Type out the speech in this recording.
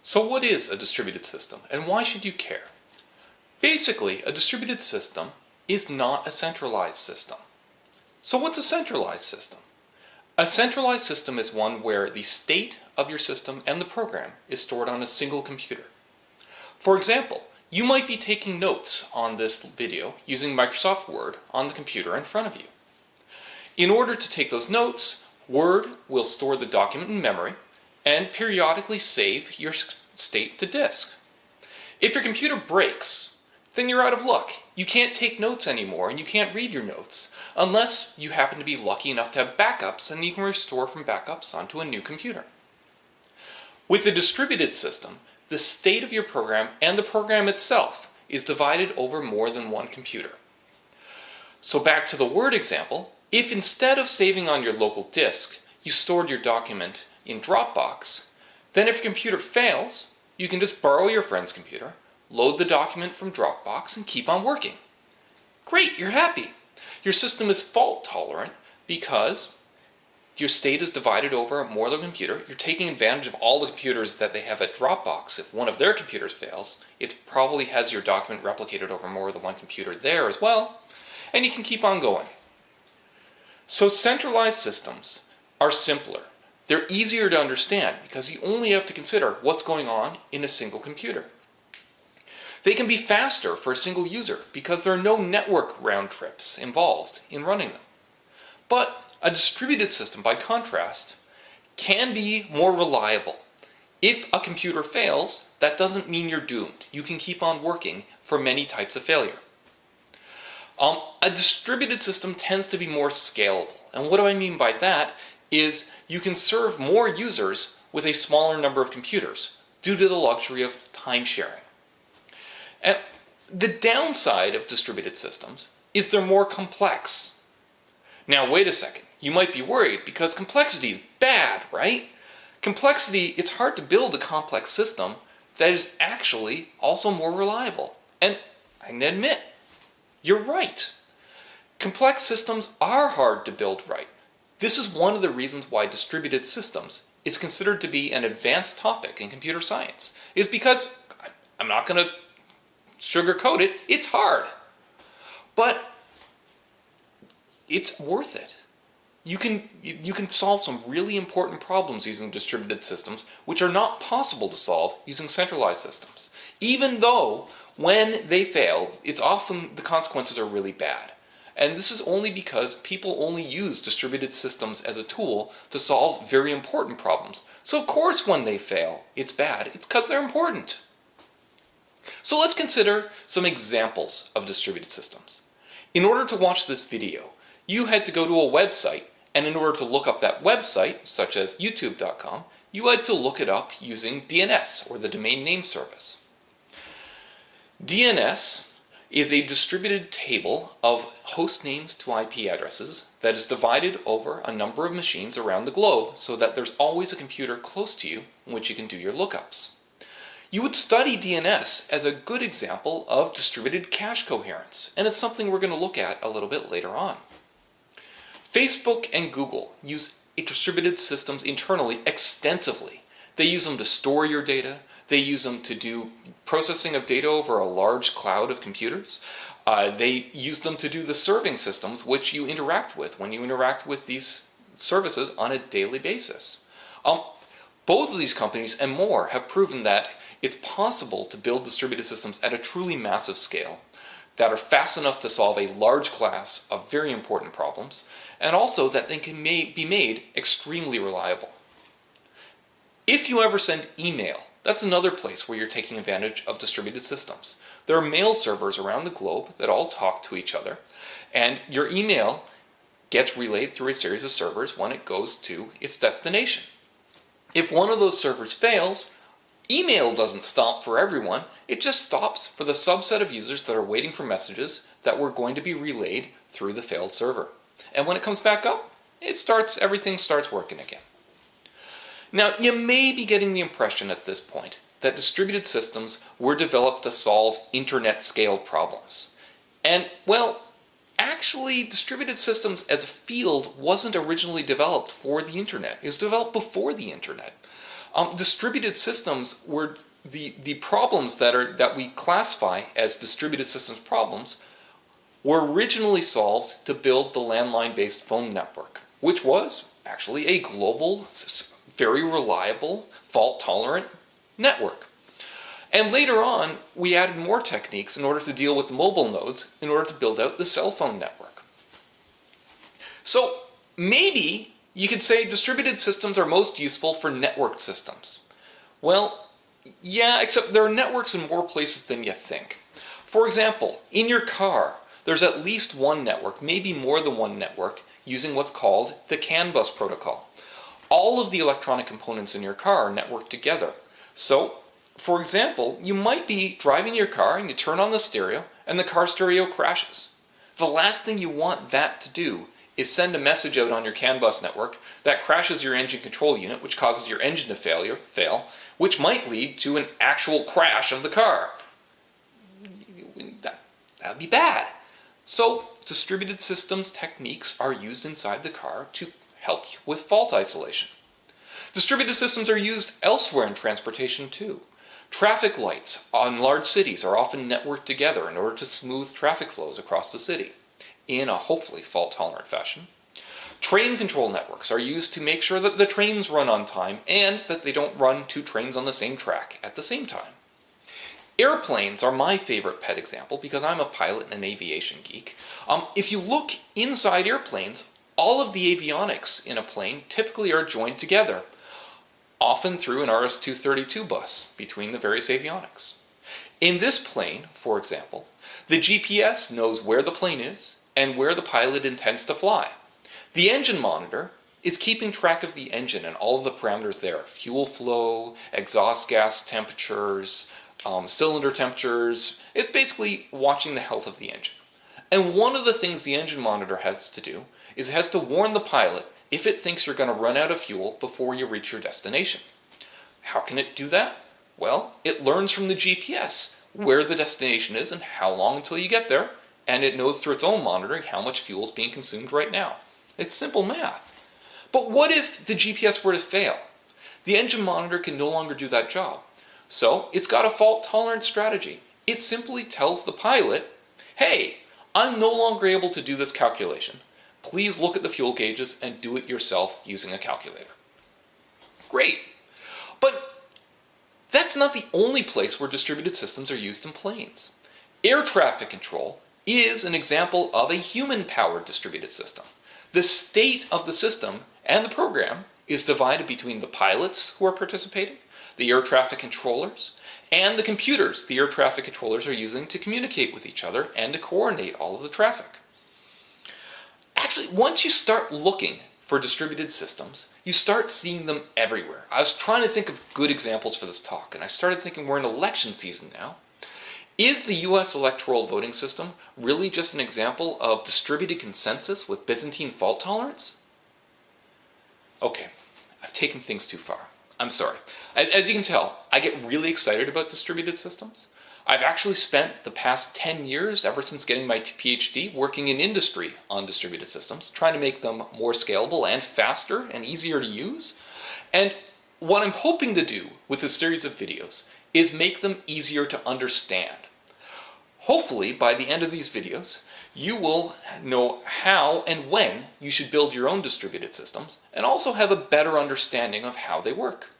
So what is a distributed system, and why should you care? Basically, a distributed system is not a centralized system. So what's a centralized system? A centralized system is one where the state of your system and the program is stored on a single computer. For example, you might be taking notes on this video using Microsoft Word on the computer in front of you. In order to take those notes, Word will store the document in memory and periodically save your state to disk. If your computer breaks, then you're out of luck. You can't take notes anymore and you can't read your notes unless you happen to be lucky enough to have backups and you can restore from backups onto a new computer. With a distributed system, the state of your program and the program itself is divided over more than one computer. So back to the Word example, if instead of saving on your local disk, you stored your document in Dropbox, then if your computer fails, you can just borrow your friend's computer, load the document from Dropbox, and keep on working. Great, you're happy. Your system is fault tolerant because your state is divided over more than a computer. You're taking advantage of all the computers that they have at Dropbox. If one of their computers fails, it probably has your document replicated over more than one computer there as well, and you can keep on going. So centralized systems are simpler. They're easier to understand because you only have to consider what's going on in a single computer. They can be faster for a single user because there are no network round trips involved in running them. But a distributed system, by contrast, can be more reliable. If a computer fails, that doesn't mean you're doomed. You can keep on working for many types of failure. A distributed system tends to be more scalable. And what do I mean by that is you can serve more users with a smaller number of computers due to the luxury of time sharing. And the downside of distributed systems is they're more complex. Now wait a second, you might be worried because complexity is bad, right? Complexity, it's hard to build a complex system that is actually also more reliable. And I can admit, you're right. Complex systems are hard to build right. This is one of the reasons why distributed systems is considered to be an advanced topic in computer science, is because, I'm not going to sugarcoat it, it's hard. But it's worth it. You can solve some really important problems using distributed systems which are not possible to solve using centralized systems. Even though when they fail, it's often the consequences are really bad. And this is only because people only use distributed systems as a tool to solve very important problems. So of course when they fail, it's bad. It's because they're important. So let's consider some examples of distributed systems. In order to watch this video, you had to go to a website, and in order to look up that website, such as youtube.com, you had to look it up using DNS, or the Domain Name Service. DNS is a distributed table of host names to IP addresses that is divided over a number of machines around the globe so that there's always a computer close to you in which you can do your lookups. You would study DNS as a good example of distributed cache coherence, and it's something we're going to look at a little bit later on. Facebook and Google use distributed systems internally extensively. They use them to store your data. They use them to do processing of data over a large cloud of computers. They use them to do the serving systems which you interact with when you interact with these services on a daily basis. Both of these companies and more have proven that it's possible to build distributed systems at a truly massive scale that are fast enough to solve a large class of very important problems, and also that they can be made extremely reliable. If you ever send email, that's another place where you're taking advantage of distributed systems. There are mail servers around the globe that all talk to each other, and your email gets relayed through a series of servers when it goes to its destination. If one of those servers fails, email doesn't stop for everyone, it just stops for the subset of users that are waiting for messages that were going to be relayed through the failed server. And when it comes back up, everything starts working again. Now, you may be getting the impression at this point that distributed systems were developed to solve internet scale problems. And, well, actually, distributed systems as a field wasn't originally developed for the internet. It was developed before the internet. Distributed systems were the problems that we classify as distributed systems problems were originally solved to build the landline-based phone network, which was actually a global, very reliable, fault-tolerant network. And later on, we added more techniques in order to deal with mobile nodes in order to build out the cell phone network. So maybe you could say distributed systems are most useful for networked systems. Well, yeah, except there are networks in more places than you think. For example, in your car, there's at least one network, maybe more than one network, using what's called the CAN bus protocol. All of the electronic components in your car are networked together. So, for example, you might be driving your car and you turn on the stereo and the car stereo crashes. The last thing you want that to do is send a message out on your CAN bus network that crashes your engine control unit, which causes your engine to fail, which might lead to an actual crash of the car. That would be bad. So, distributed systems techniques are used inside the car to help with fault isolation. Distributed systems are used elsewhere in transportation too. Traffic lights on large cities are often networked together in order to smooth traffic flows across the city in a hopefully fault-tolerant fashion. Train control networks are used to make sure that the trains run on time and that they don't run two trains on the same track at the same time. Airplanes are my favorite pet example because I'm a pilot and an aviation geek. If you look inside airplanes, all of the avionics in a plane typically are joined together, often through an RS-232 bus between the various avionics. In this plane, for example, the GPS knows where the plane is and where the pilot intends to fly. The engine monitor is keeping track of the engine and all of the parameters there: fuel flow, exhaust gas temperatures, cylinder temperatures. It's basically watching the health of the engine. And one of the things the engine monitor has to do is it has to warn the pilot if it thinks you're going to run out of fuel before you reach your destination. How can it do that? Well, it learns from the GPS where the destination is and how long until you get there, and it knows through its own monitoring how much fuel is being consumed right now. It's simple math. But what if the GPS were to fail? The engine monitor can no longer do that job. So it's got a fault-tolerant strategy. It simply tells the pilot, hey, I'm no longer able to do this calculation. Please look at the fuel gauges and do it yourself using a calculator. Great. But that's not the only place where distributed systems are used in planes. Air traffic control is an example of a human-powered distributed system. The state of the system and the program is divided between the pilots who are participating, the air traffic controllers, and the computers the air traffic controllers are using to communicate with each other and to coordinate all of the traffic. Actually, once you start looking for distributed systems, you start seeing them everywhere. I was trying to think of good examples for this talk, and I started thinking we're in election season now. Is the US electoral voting system really just an example of distributed consensus with Byzantine fault tolerance? Okay, I've taken things too far. I'm sorry. As you can tell, I get really excited about distributed systems. I've actually spent the past 10 years, ever since getting my PhD, working in industry on distributed systems, trying to make them more scalable and faster and easier to use. And what I'm hoping to do with this series of videos is make them easier to understand. Hopefully, by the end of these videos, you will know how and when you should build your own distributed systems, and also have a better understanding of how they work.